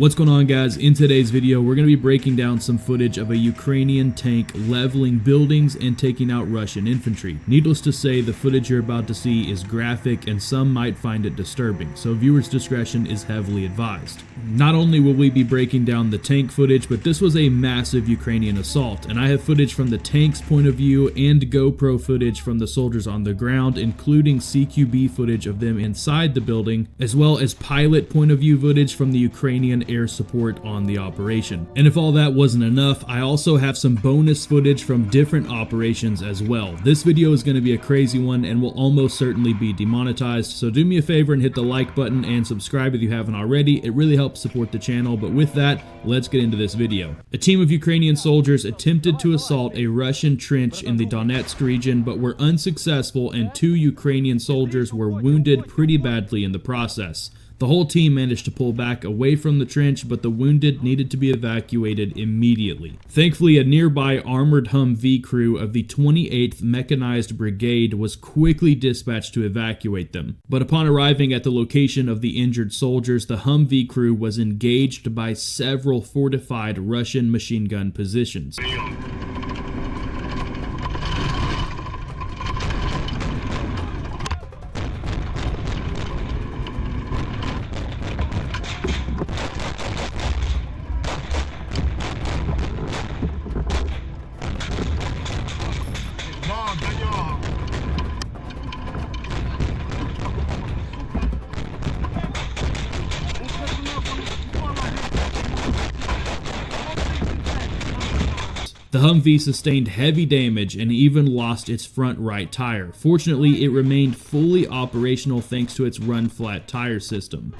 What's going on, guys? In today's video, we're going to be breaking down some footage of a Ukrainian tank leveling buildings and taking out Russian infantry. Needless to say, the footage you're about to see is graphic and some might find it disturbing, so viewers' discretion is heavily advised. Not only will we be breaking down the tank footage, but this was a massive Ukrainian assault, and I have footage from the tank's point of view and GoPro footage from the soldiers on the ground, including CQB footage of them inside the building, as well as pilot point of view footage from the Ukrainian air support on the operation. And if all that wasn't enough, I also have some bonus footage from different operations as well. This video is going to be a crazy one and will almost certainly be demonetized, so do me a favor and hit the like button and subscribe if you haven't already. It really helps support the channel. But with that, let's get into this video. A team of Ukrainian soldiers attempted to assault a Russian trench in the Donetsk region but were unsuccessful, and 2 Ukrainian soldiers were wounded pretty badly in the process. The whole team managed to pull back away from the trench, but the wounded needed to be evacuated immediately. Thankfully, a nearby armored Humvee crew of the 28th Mechanized Brigade was quickly dispatched to evacuate them. But upon arriving at the location of the injured soldiers, the Humvee crew was engaged by several fortified Russian machine gun positions. The Humvee sustained heavy damage and even lost its front right tire. Fortunately, it remained fully operational thanks to its run-flat tire system.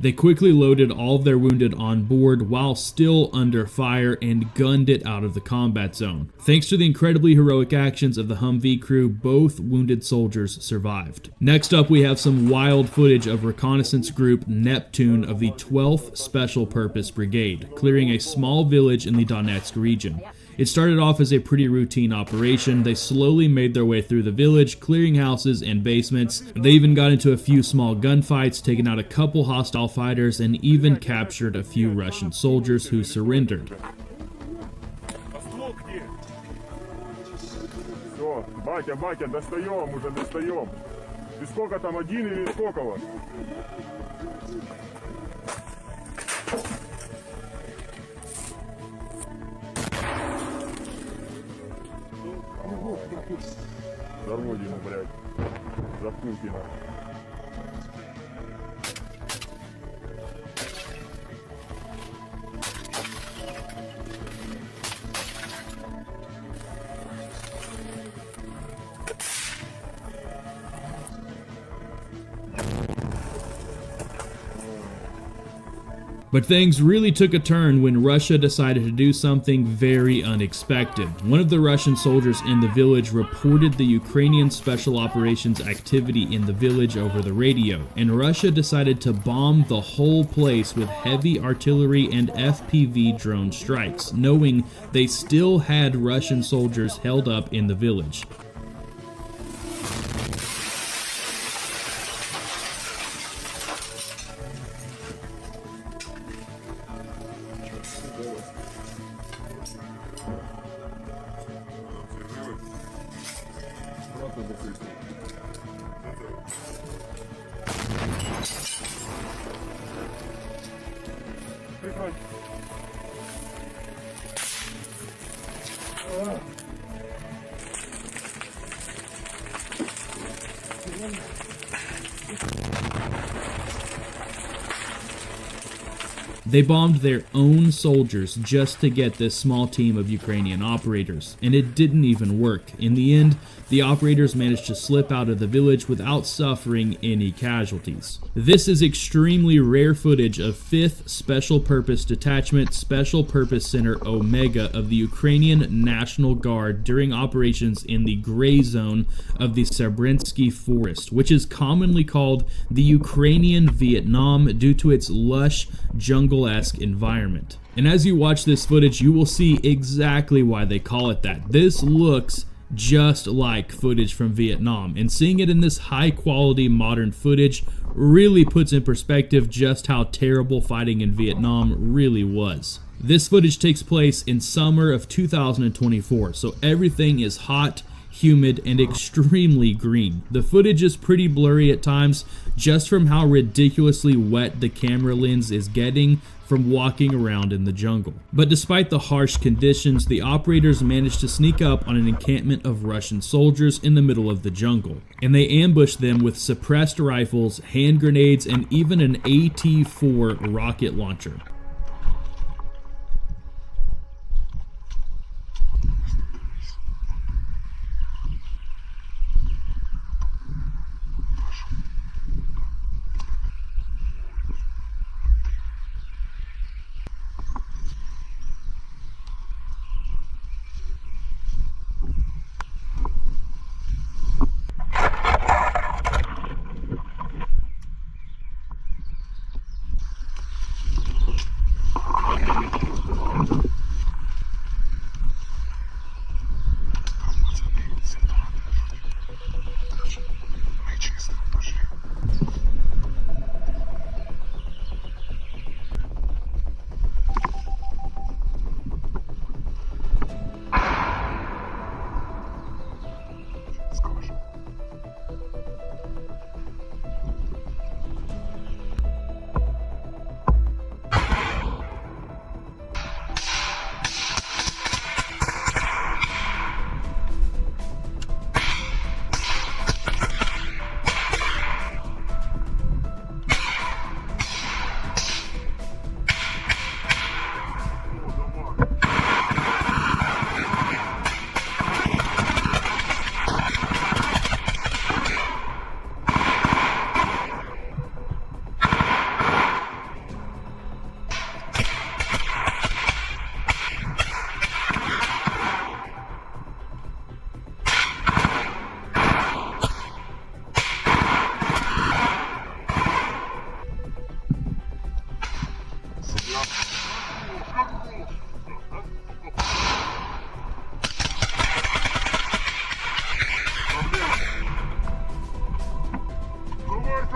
They quickly loaded all of their wounded on board while still under fire and gunned it out of the combat zone. Thanks to the incredibly heroic actions of the Humvee crew, both wounded soldiers survived. Next up, we have some wild footage of reconnaissance group Neptune of the 12th Special Purpose Brigade, clearing a small village in the Donetsk region. It started off as a pretty routine operation. They slowly made their way through the village, clearing houses and basements. They even got into a few small gunfights, taking out a couple hostile fighters, and even captured a few Russian soldiers who surrendered. Батя, достаем, уже достаем. И сколько там, один или сколько вас? Зарводи ему, блядь. Заткнуть его. But things really took a turn when Russia decided to do something very unexpected. One of the Russian soldiers in the village reported the Ukrainian Special Operations activity in the village over the radio, and Russia decided to bomb the whole place with heavy artillery and FPV drone strikes, knowing they still had Russian soldiers held up in the village. They bombed their own soldiers just to get this small team of Ukrainian operators, and it didn't even work. In the end, the operators managed to slip out of the village without suffering any casualties. This is extremely rare footage of 5th Special Purpose Detachment Special Purpose Center Omega of the Ukrainian National Guard during operations in the gray zone of the Srebrenisky Forest, which is commonly called the Ukrainian Vietnam due to its lush, jungle-esque environment. And as you watch this footage, you will see exactly why they call it that. This looks just like footage from Vietnam, and seeing it in this high-quality modern footage really puts in perspective just how terrible fighting in Vietnam really was. This footage takes place in summer of 2024, so everything is hot, humid, and extremely green. The footage is pretty blurry at times just from how ridiculously wet the camera lens is getting from walking around in the jungle. But despite the harsh conditions, the operators managed to sneak up on an encampment of Russian soldiers in the middle of the jungle, and they ambushed them with suppressed rifles, hand grenades, and even an AT-4 rocket launcher.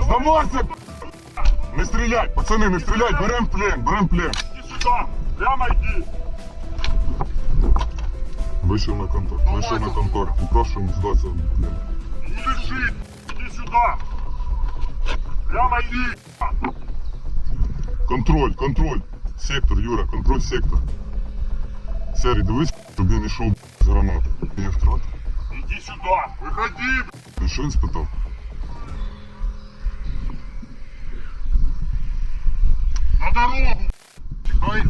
Здавайся! Не стрілять, пацани, не стрілять, берем плен, берем плен. Иди сюда, прямо иди. Вышел на контор, и прошу сдаться в плен. Не лежи, иди сюда. Прямо иди. Контроль. Сектор, Юра, контроль сектор. Серый, дивись, щоб він не йшов з гранати. Є втрат? Иди сюда, выходи. Ти що він спитав? На дорогу! Ай!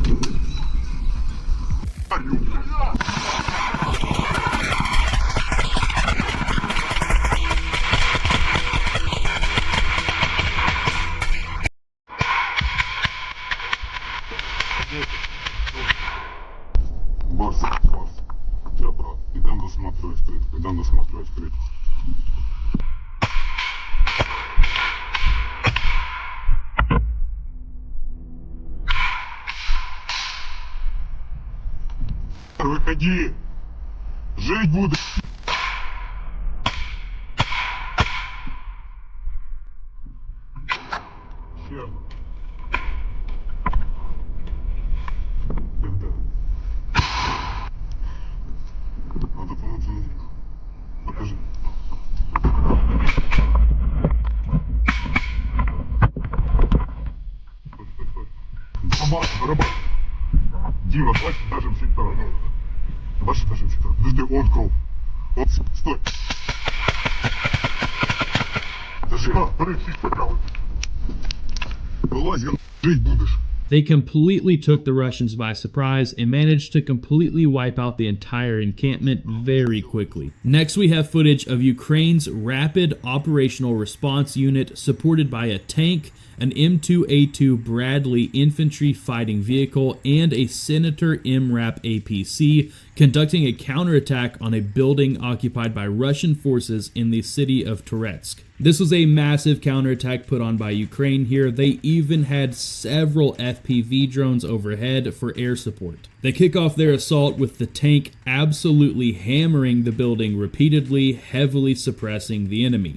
Барс. Я брат. Ідемо досматривати відкритку. Выходи! Жить буду! Все. Надо помочь. Покажи. Барабан. Дима, бачишь, даже сектора. Бачишь, даже сектора. Подожди, он круг. Вот, стой. Держи. Бери, сектор. Вылазь, жить будешь. They completely took the Russians by surprise and managed to completely wipe out the entire encampment very quickly. Next, we have footage of Ukraine's Rapid Operational Response Unit supported by a tank, an M2A2 Bradley infantry fighting vehicle, and a Senator MRAP APC conducting a counterattack on a building occupied by Russian forces in the city of Toretsk. This was a massive counterattack put on by Ukraine here. They even had several FPV drones overhead for air support. They kick off their assault with the tank absolutely hammering the building repeatedly, heavily suppressing the enemy.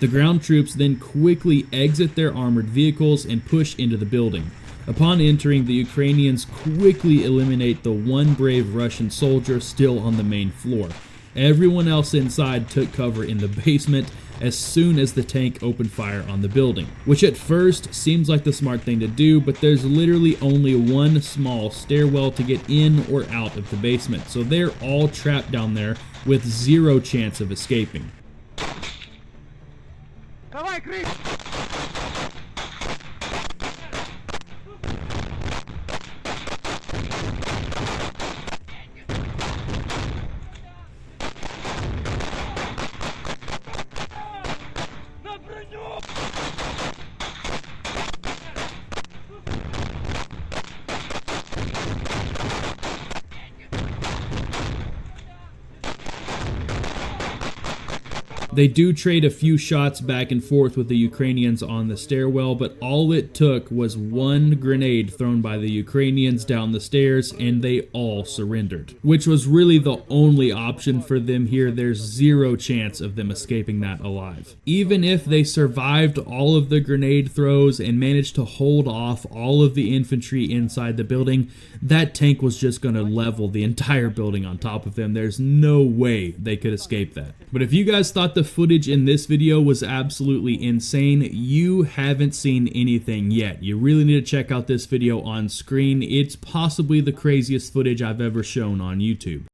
The ground troops then quickly exit their armored vehicles and push into the building. Upon entering, the Ukrainians quickly eliminate the one brave Russian soldier still on the main floor. Everyone else inside took cover in the basement as soon as the tank opened fire on the building, which at first seems like the smart thing to do, but there's literally only one small stairwell to get in or out of the basement, so they're all trapped down there with zero chance of escaping. Давай, крысь! На броню! They do trade a few shots back and forth with the Ukrainians on the stairwell, but all it took was one grenade thrown by the Ukrainians down the stairs and they all surrendered, which was really the only option for them here. There's zero chance of them escaping that alive. Even if they survived all of the grenade throws and managed to hold off all of the infantry inside the building, that tank was just going to level the entire building on top of them. There's no way they could escape that. But if you guys thought the footage in this video was absolutely insane, you haven't seen anything yet. You really need to check out this video on screen. It's possibly the craziest footage I've ever shown on YouTube.